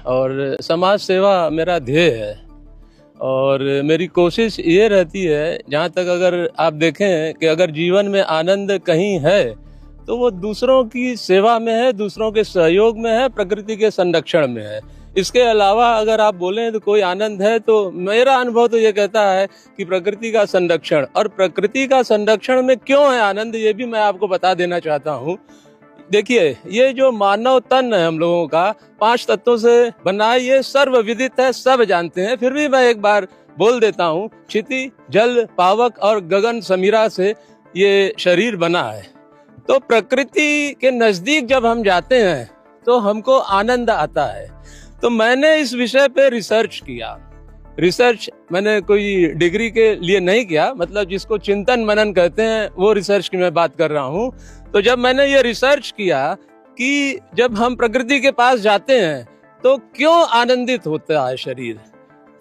और समाज सेवा मेरा ध्येय है। और मेरी कोशिश ये रहती है, जहाँ तक अगर आप देखें कि अगर जीवन में आनंद कहीं है तो वो दूसरों की सेवा में है, दूसरों के सहयोग में है, प्रकृति के संरक्षण में है। इसके अलावा अगर आप बोलें तो कोई आनंद है, तो मेरा अनुभव तो ये कहता है कि प्रकृति का संरक्षण। और प्रकृति का संरक्षण में क्यों है आनंद, ये भी मैं आपको बता देना चाहता हूँ। देखिए, ये जो मानव तन है हम लोगों का 5 तत्वों से बना है, ये सर्वविदित है, सब जानते हैं। फिर भी मैं एक बार बोल देता हूँ, क्षिति, जल, पावक और गगन समीरा से ये शरीर बना है। तो प्रकृति के नजदीक जब हम जाते हैं तो हमको आनंद आता है। तो मैंने इस विषय पे रिसर्च किया। रिसर्च मैंने कोई डिग्री के लिए नहीं किया, मतलब जिसको चिंतन मनन कहते हैं वो रिसर्च की मैं बात कर रहा हूँ। तो जब मैंने ये रिसर्च किया कि जब हम प्रकृति के पास जाते हैं तो क्यों आनंदित होता है शरीर,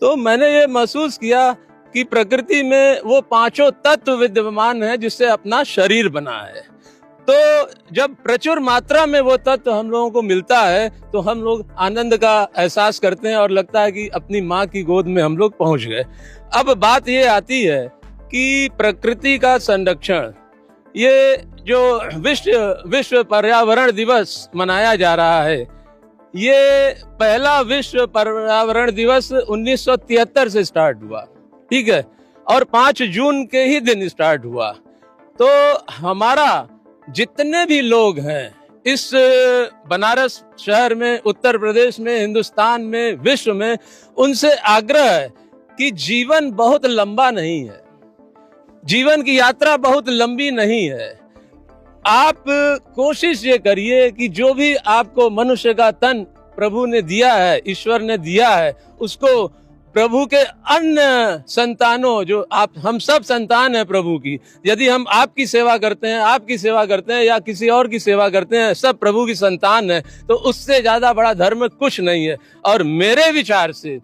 तो मैंने ये महसूस किया कि प्रकृति में वो 5 तत्व विद्यमान है जिससे अपना शरीर बना है। तो जब प्रचुर मात्रा में वो तत्व हम लोगों को मिलता है तो हम लोग आनंद का एहसास करते हैं और लगता है कि अपनी माँ की गोद में हम लोग पहुंच गए। अब बात ये आती है कि प्रकृति का संरक्षण, ये जो विश्व पर्यावरण दिवस मनाया जा रहा है, ये पहला विश्व पर्यावरण दिवस 1973 से स्टार्ट हुआ, ठीक है, और 5 जून के ही दिन स्टार्ट हुआ। तो हमारा जितने भी लोग हैं इस बनारस शहर में, उत्तर प्रदेश में, हिंदुस्तान में, विश्व में, उनसे आग्रह है कि जीवन बहुत लंबा नहीं है, जीवन की यात्रा बहुत लंबी नहीं है। आप कोशिश ये करिए कि जो भी आपको मनुष्य का तन प्रभु ने दिया है, ईश्वर ने दिया है, उसको प्रभु के अन्य संतानों, जो आप, हम सब संतान हैं प्रभु की। यदि हम आपकी सेवा करते हैं, आपकी सेवा करते हैं या किसी और की सेवा करते हैं, सब प्रभु की संतान है, तो उससे ज्यादा बड़ा धर्म कुछ नहीं है। और मेरे विचार से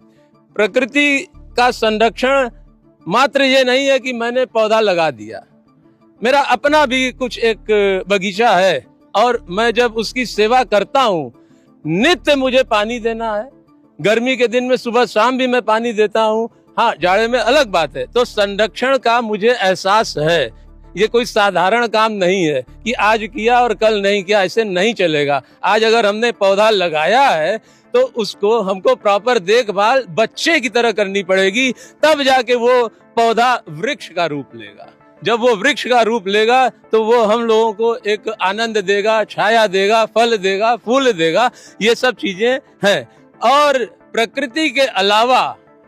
प्रकृति का संरक्षण मात्र ये नहीं है कि मैंने पौधा लगा दिया। मेरा अपना भी कुछ एक बगीचा है और मैं जब उसकी सेवा करता हूँ, नित्य मुझे पानी देना है। गर्मी के दिन में सुबह शाम भी मैं पानी देता हूँ, हाँ, जाड़े में अलग बात है। तो संरक्षण का मुझे एहसास है। ये कोई साधारण काम नहीं है कि आज किया और कल नहीं किया, ऐसे नहीं चलेगा। आज अगर हमने पौधा लगाया है तो उसको हमको प्रॉपर देखभाल बच्चे की तरह करनी पड़ेगी, तब जाके वो पौधा वृक्ष का रूप लेगा। जब वो वृक्ष का रूप लेगा तो वो हम लोगों को एक आनंद देगा, छाया देगा, फल देगा, फूल देगा। ये सब चीजें हैं। और प्रकृति के अलावा,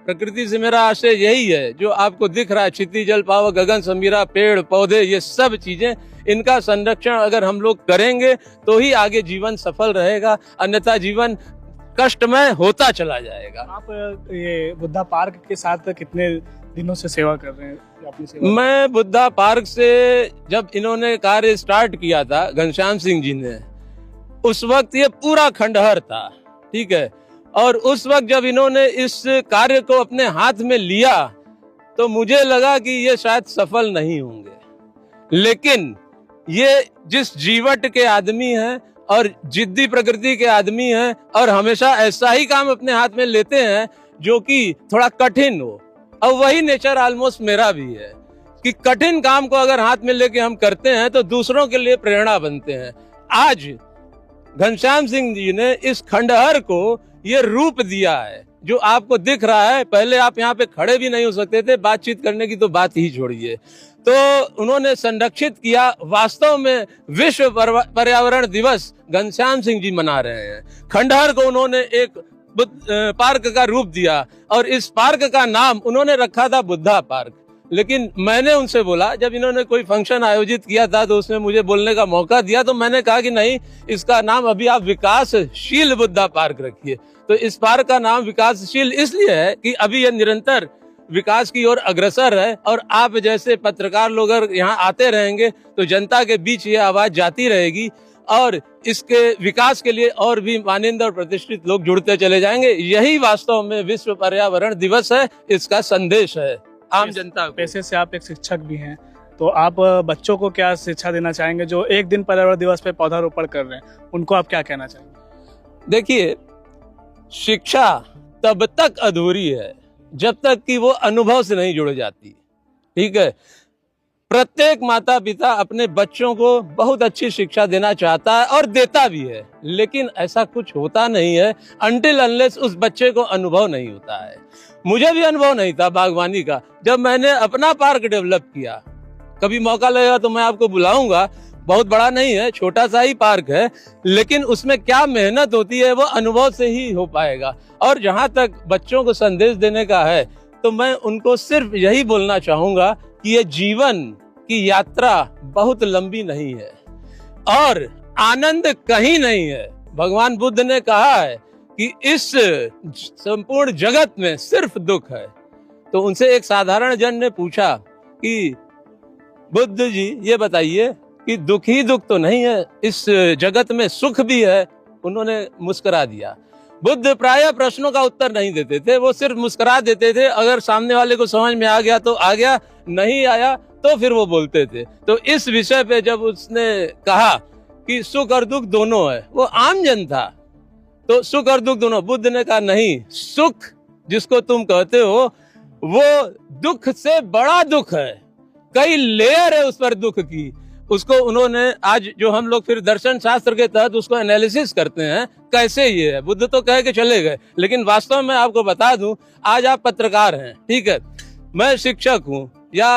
प्रकृति से मेरा आशय यही है, जो आपको दिख रहा है, क्षिति, जल, पावक, गगन समीरा, पेड़ पौधे, ये सब चीजें, इनका संरक्षण अगर हम लोग करेंगे तो ही आगे जीवन सफल रहेगा, अन्यथा जीवन कष्टमय होता चला जाएगा। आप ये बुद्धा पार्क के साथ कितने दिनों से सेवा कर रहे हैं अपनी सेवा? मैं बुद्धा पार्क से जब इन्होंने कार्य स्टार्ट किया था, घनश्याम सिंह जी ने, उस वक्त ये पूरा खंडहर था, ठीक है। और उस वक्त जब इन्होंने इस कार्य को अपने हाथ में लिया तो मुझे लगा कि ये शायद सफल नहीं होंगे। लेकिन ये जिस जीवट के आदमी हैं और जिद्दी प्रकृति के आदमी हैं और हमेशा ऐसा ही काम अपने हाथ में लेते हैं जो कि थोड़ा कठिन हो, और वही नेचर ऑलमोस्ट मेरा भी है कि कठिन काम को अगर हाथ में लेके हम करते हैं तो दूसरों के लिए प्रेरणा बनते हैं। आज घनश्याम सिंह जी ने इस खंडहर को ये रूप दिया है जो आपको दिख रहा है। पहले आप यहाँ पे खड़े भी नहीं हो सकते थे, बातचीत करने की तो बात ही छोड़िए। तो उन्होंने संरक्षित किया। वास्तव में विश्व पर्यावरण दिवस घनश्याम सिंह जी मना रहे हैं। खंडहर को उन्होंने एक पार्क का रूप दिया और इस पार्क का नाम उन्होंने रखा था बुद्धा पार्क। लेकिन मैंने उनसे बोला, जब इन्होंने कोई फंक्शन आयोजित किया था तो उसमें मुझे बोलने का मौका दिया, तो मैंने कहा कि नहीं, इसका नाम अभी आप विकासशील बुद्धा पार्क रखिए। तो इस पार्क का नाम विकासशील इसलिए है कि अभी यह निरंतर विकास की ओर अग्रसर है, और आप जैसे पत्रकार लोग अगर यहाँ आते रहेंगे तो जनता के बीच ये आवाज जाती रहेगी और इसके विकास के लिए और भी माननीय और प्रतिष्ठित लोग जुड़ते चले जाएंगे। यही वास्तव में विश्व पर्यावरण दिवस है, इसका संदेश है आम जनता को। पैसे से आप एक शिक्षक भी हैं, तो आप बच्चों को क्या शिक्षा देना चाहेंगे जो एक दिन पर्यावरण दिवस पे पौधारोपण कर रहे हैं, उनको आप क्या कहना चाहेंगे? देखिए, शिक्षा तब तक अधूरी है जब तक कि वो अनुभव से नहीं जुड़ जाती। ठीक है, प्रत्येक माता पिता अपने बच्चों को बहुत अच्छी शिक्षा देना चाहता है और देता भी है, लेकिन ऐसा कुछ होता नहीं है अनटिल अनलेस उस बच्चे को अनुभव नहीं होता है। मुझे भी अनुभव नहीं था बागवानी का। जब मैंने अपना पार्क डेवलप किया, कभी मौका लगेगा तो मैं आपको बुलाऊंगा। बहुत बड़ा नहीं है, छोटा सा ही पार्क है, लेकिन उसमें क्या मेहनत होती है वो अनुभव से ही हो पाएगा। और जहां तक बच्चों को संदेश देने का है तो मैं उनको सिर्फ यही बोलना चाहूंगा कि ये जीवन की यात्रा बहुत लंबी नहीं है और आनंद कहीं नहीं है। भगवान बुद्ध ने कहा है कि इस संपूर्ण जगत में सिर्फ दुख है। तो उनसे एक साधारण जन ने पूछा कि बुद्ध जी ये बताइए कि दुख ही दुख तो नहीं है, इस जगत में सुख भी है। उन्होंने मुस्कुरा दिया। बुद्ध प्रायः प्रश्नों का उत्तर नहीं देते थे, वो सिर्फ मुस्कुरा देते थे। अगर सामने वाले को समझ में आ गया तो आ गया, नहीं आया तो फिर वो बोलते थे। तो इस विषय पे जब उसने कहा कि सुख और दुख दोनों है, वो आम जन था, तो सुख और दुख दोनों। बुद्ध ने कहा नहीं, सुख जिसको तुम कहते हो वो दुख से बड़ा दुख है, कई लेयर है उस पर दुख की। उसको उन्होंने आज जो हम लोग फिर दर्शन शास्त्र के तहत उसको एनालिसिस करते हैं कैसे ये है। बुद्ध तो कह के चले गए, लेकिन वास्तव में आपको बता दूं, आज आप पत्रकार हैं, ठीक है, मैं शिक्षक हूं या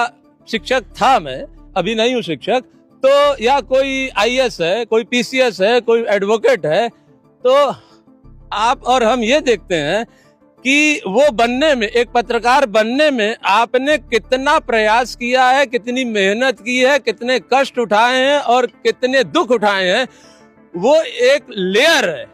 शिक्षक था, मैं अभी नहीं हूं शिक्षक, तो या कोई आईएएस है, कोई पीसीएस है, कोई एडवोकेट है, तो आप और हम ये देखते हैं कि वो बनने में, एक पत्रकार बनने में आपने कितना प्रयास किया है, कितनी मेहनत की है, कितने कष्ट उठाए हैं और कितने दुख उठाए हैं। वो एक लेयर है